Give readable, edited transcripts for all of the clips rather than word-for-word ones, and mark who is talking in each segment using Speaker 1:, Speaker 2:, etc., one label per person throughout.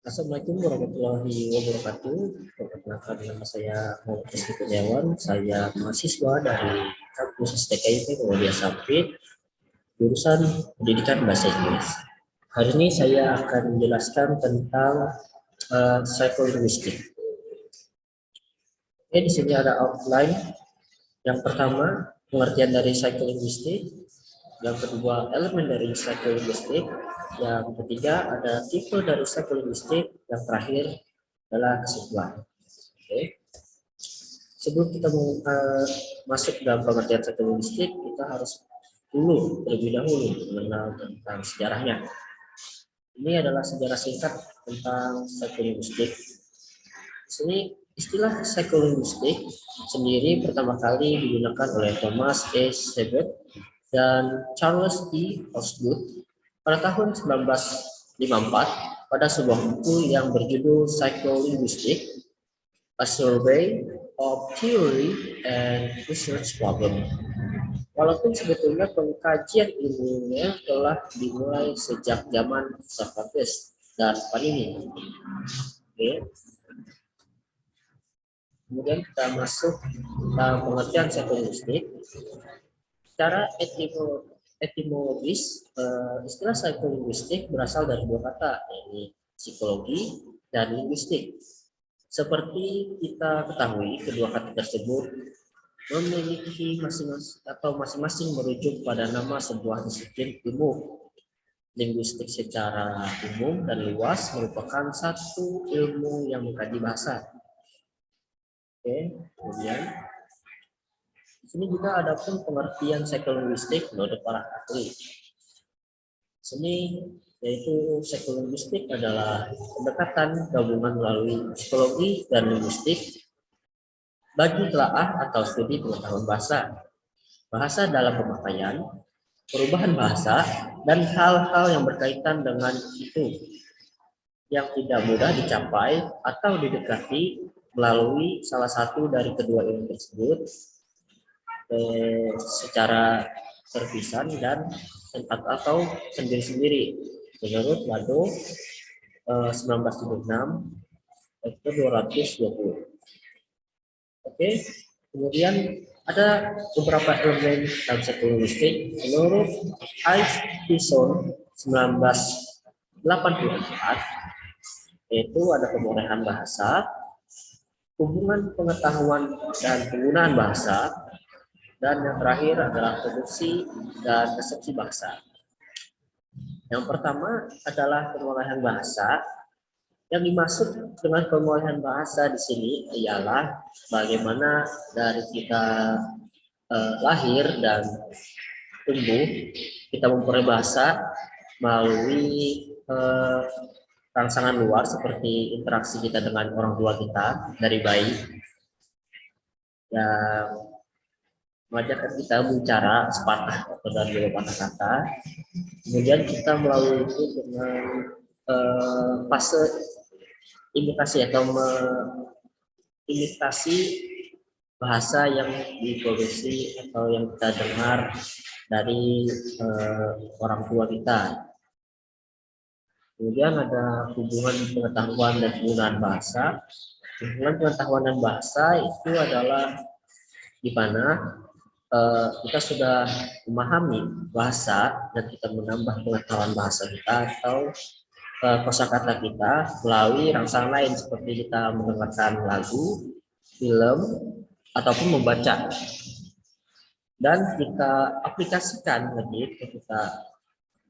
Speaker 1: Assalamualaikum warahmatullahi wabarakatuh. Perkenalkan nama saya Muhammad Rizky Kurniawan. Saya mahasiswa dari kampus STKIP Muhammadiyah Sampit, jurusan Pendidikan Bahasa Inggris. Hari ini saya akan menjelaskan tentang psikolinguistik. Oke, di sini ada outline. Yang pertama, pengertian dari psikolinguistik. Yang kedua, elemen dari psikolinguistik. Yang ketiga, ada tipe dari psikolinguistik. Yang terakhir adalah kesimpulan. Oke. Sebelum kita masuk dalam pengertian psikolinguistik, kita harus terlebih dahulu mengenal tentang sejarahnya. Ini adalah sejarah singkat tentang psikolinguistik. Di sini istilah psikolinguistik sendiri pertama kali digunakan oleh Thomas A. Sebert dan Charles E. Osgood pada tahun 1954 pada sebuah buku yang berjudul Psycholinguistic, A Survey of Theory and Research Problem. Walaupun sebetulnya pengkajian ilmunya telah dimulai sejak zaman Socrates dan Panini. Oke. Kemudian kita masuk dalam pengertian psikolinguistik. Secara etimologis, istilah psikolinguistik berasal dari dua kata, yaitu psikologi dan linguistik. Seperti kita ketahui, kedua kata tersebut memiliki masing-masing merujuk pada nama sebuah disiplin ilmu. Linguistik secara umum dan luas merupakan satu ilmu yang mengkaji bahasa. Oke, kemudian di sini juga ada pun pengertian psikolinguistik menurut para ahli. Di sini yaitu psikolinguistik adalah pendekatan gabungan melalui psikologi dan linguistik bagi telaah atau studi pengetahuan bahasa, bahasa dalam pemakaian, perubahan bahasa, dan hal-hal yang berkaitan dengan itu yang tidak mudah dicapai atau didekati melalui salah satu dari kedua ilmu tersebut secara terpisah dan atau sendiri-sendiri. Menurut Lado 1976 itu 220. Oke, kemudian ada beberapa elemen dalam psikolinguistik. Menurut Aitchison 1984 yaitu ada pemulihan bahasa, hubungan pengetahuan dan penggunaan bahasa, dan yang terakhir adalah produksi dan resepsi bahasa. Yang pertama adalah pengolahan bahasa. Yang dimaksud dengan pengolahan bahasa di sini ialah bagaimana dari kita lahir dan tumbuh, kita memperoleh bahasa melalui rangsangan luar seperti interaksi kita dengan orang tua kita dari bayi yang mengajarkan kita bicara sepatah atau dari dua patah kata. Kemudian kita melalui itu dengan fase imitasi atau imitasi bahasa yang diproduksi atau yang kita dengar dari orang tua kita. Kemudian ada hubungan pengetahuan dan penggunaan bahasa. Hubungan pengetahuan dan bahasa itu adalah di mana kita sudah memahami bahasa dan kita menambah pengetahuan bahasa kita atau kosakata kita melalui rangsangan lain seperti kita mendengarkan lagu, film, ataupun membaca. Dan kita aplikasikan lagi, kita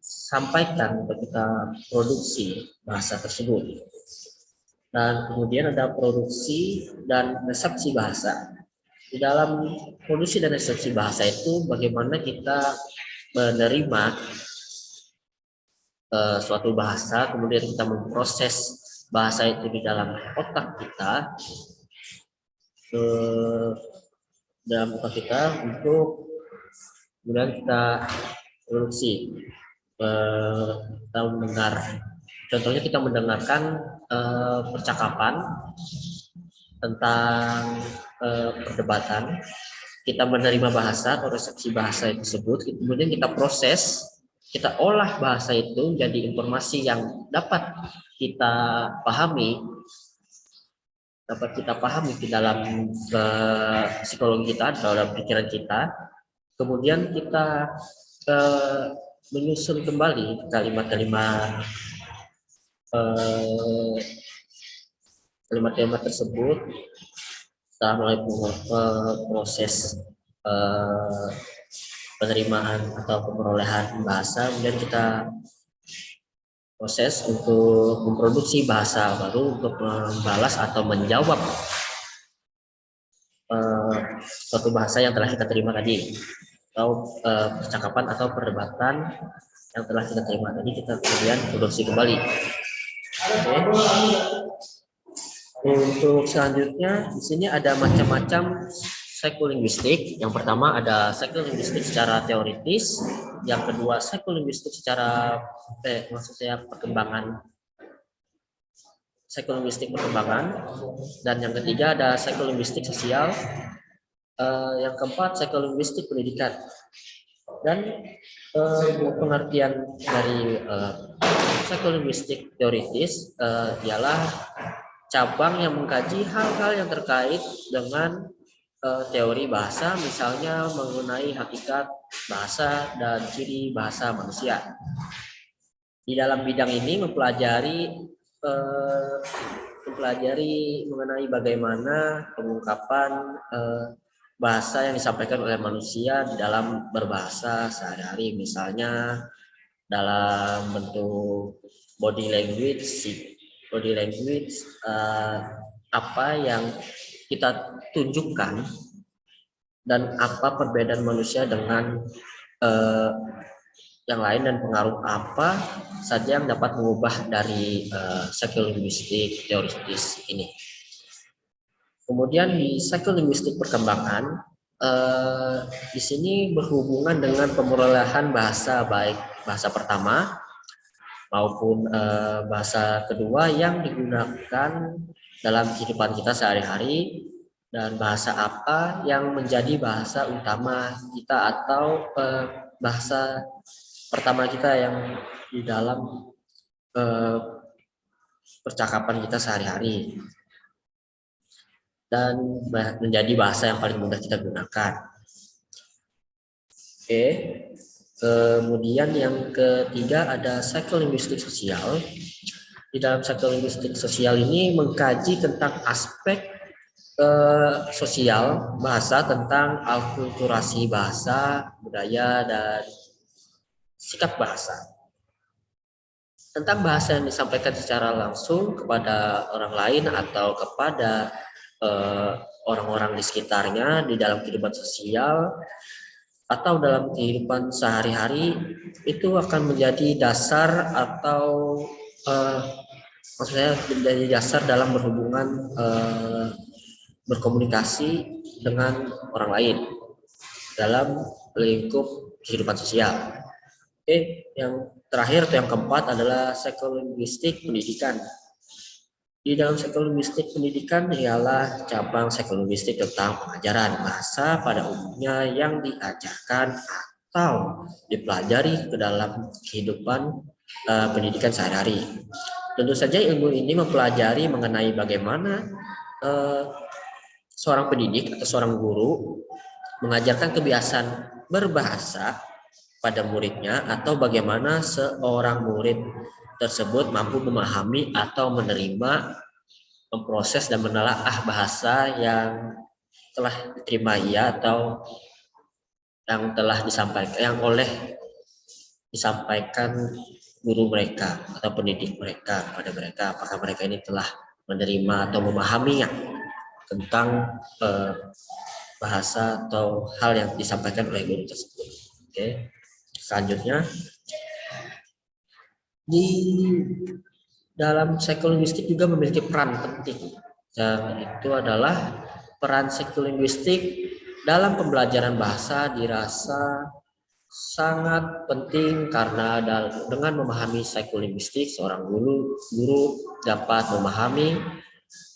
Speaker 1: sampaikan, kita produksi bahasa tersebut. Dan kemudian ada produksi dan resepsi bahasa. Di dalam produksi dan resepsi bahasa itu bagaimana kita menerima suatu bahasa, kemudian kita memproses bahasa itu di dalam otak kita, dalam otak kita untuk kemudian kita produksi. Kita mendengar, contohnya kita mendengarkan percakapan tentang perdebatan, kita menerima bahasa atau resepsi bahasa tersebut, kemudian kita proses kita olah bahasa itu jadi informasi yang dapat kita pahami, di dalam psikologi kita, dalam pikiran kita. Kemudian kita menyusun kembali kalimat-kalimat kalimat-kalimat tersebut setelah mulai proses penerimaan atau pemerolehan bahasa, kemudian kita proses untuk memproduksi bahasa baru untuk membalas atau menjawab suatu bahasa yang telah kita terima tadi, atau percakapan atau perdebatan yang telah kita terima tadi, kita kemudian produksi kembali. Oke. Untuk selanjutnya di sini ada macam-macam psikolinguistik. Yang pertama ada psikolinguistik secara teoritis, yang kedua psikolinguistik secara perkembangan, psikolinguistik perkembangan, dan yang ketiga ada psikolinguistik sosial, yang keempat psikolinguistik pendidikan. Dan pengertian dari psikolinguistik teoritis ialah cabang yang mengkaji hal-hal yang terkait dengan teori bahasa, misalnya mengenai hakikat bahasa dan ciri bahasa manusia. Di dalam bidang ini mempelajari mengenai bagaimana pengungkapan bahasa yang disampaikan oleh manusia di dalam berbahasa sehari-hari, misalnya dalam bentuk body language, apa yang kita tunjukkan dan apa perbedaan manusia dengan yang lain, dan pengaruh apa saja yang dapat mengubah dari psikolinguistik teoritis ini. Kemudian di psikolinguistik perkembangan, di sini berhubungan dengan pemerolehan bahasa, baik bahasa pertama maupun bahasa kedua yang digunakan dalam kehidupan kita sehari-hari, dan bahasa apa yang menjadi bahasa utama kita atau bahasa pertama kita yang di dalam percakapan kita sehari-hari, dan menjadi bahasa yang paling mudah kita gunakan. Oke. Kemudian yang ketiga ada psikolinguistik sosial. Di dalam psikolinguistik sosial ini mengkaji tentang aspek sosial bahasa, tentang akulturasi bahasa, budaya, dan sikap bahasa. Tentang bahasa yang disampaikan secara langsung kepada orang lain atau kepada orang-orang di sekitarnya di dalam kehidupan sosial atau dalam kehidupan sehari-hari, itu akan menjadi dasar atau maksudnya menjadi dasar dalam berhubungan berkomunikasi dengan orang lain dalam lingkup kehidupan sosial. Oke, yang terakhir atau yang keempat adalah psikolinguistik pendidikan. Di dalam psikolinguistik pendidikan ialah cabang psikolinguistik tentang pengajaran bahasa pada umumnya yang diajarkan atau dipelajari ke dalam kehidupan pendidikan sehari-hari. Tentu saja ilmu ini mempelajari mengenai bagaimana seorang pendidik atau seorang guru mengajarkan kebiasaan berbahasa pada muridnya, atau bagaimana seorang murid tersebut mampu memahami atau menerima, memproses dan menelaah bahasa yang telah diterima ia atau yang telah disampaikan guru mereka atau pendidik mereka kepada mereka. Apakah mereka ini telah menerima atau memahaminya tentang bahasa atau hal yang disampaikan oleh guru tersebut. Oke. Selanjutnya, di dalam psikolinguistik juga memiliki peran penting, dan itu adalah peran psikolinguistik dalam pembelajaran bahasa dirasa sangat penting, karena dengan memahami psikolinguistik, seorang guru dapat memahami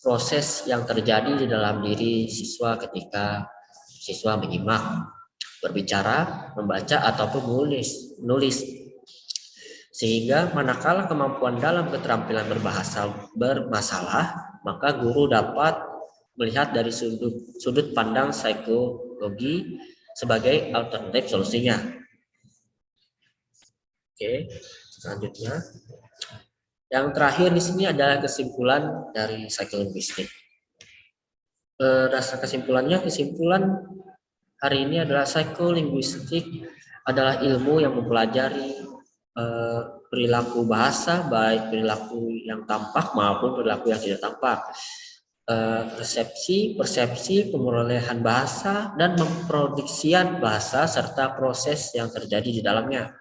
Speaker 1: proses yang terjadi di dalam diri siswa ketika siswa menyimak, berbicara, membaca, ataupun menulis. Sehingga manakala kemampuan dalam keterampilan berbahasa bermasalah, maka guru dapat melihat dari sudut pandang psikologi sebagai alternatif solusinya. Oke, selanjutnya. Yang terakhir di sini adalah kesimpulan dari psikolinguistik. Dasar kesimpulan hari ini adalah psikolinguistik adalah ilmu yang mempelajari perilaku bahasa, baik perilaku yang tampak maupun perilaku yang tidak tampak, persepsi, pemerolehan bahasa, dan memproduksian bahasa serta proses yang terjadi di dalamnya.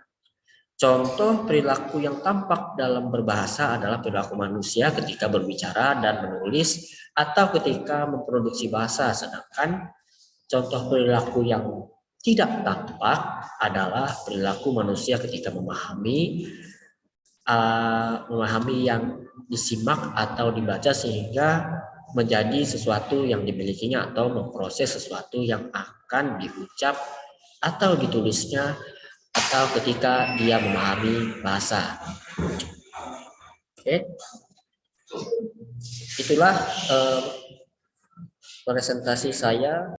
Speaker 1: Contoh perilaku yang tampak dalam berbahasa adalah perilaku manusia ketika berbicara dan menulis atau ketika memproduksi bahasa, sedangkan contoh perilaku yang tidak tampak adalah perilaku manusia ketika memahami yang disimak atau dibaca sehingga menjadi sesuatu yang dimilikinya atau memproses sesuatu yang akan diucap atau ditulisnya atau ketika dia memahami bahasa. Oke. Itulah presentasi saya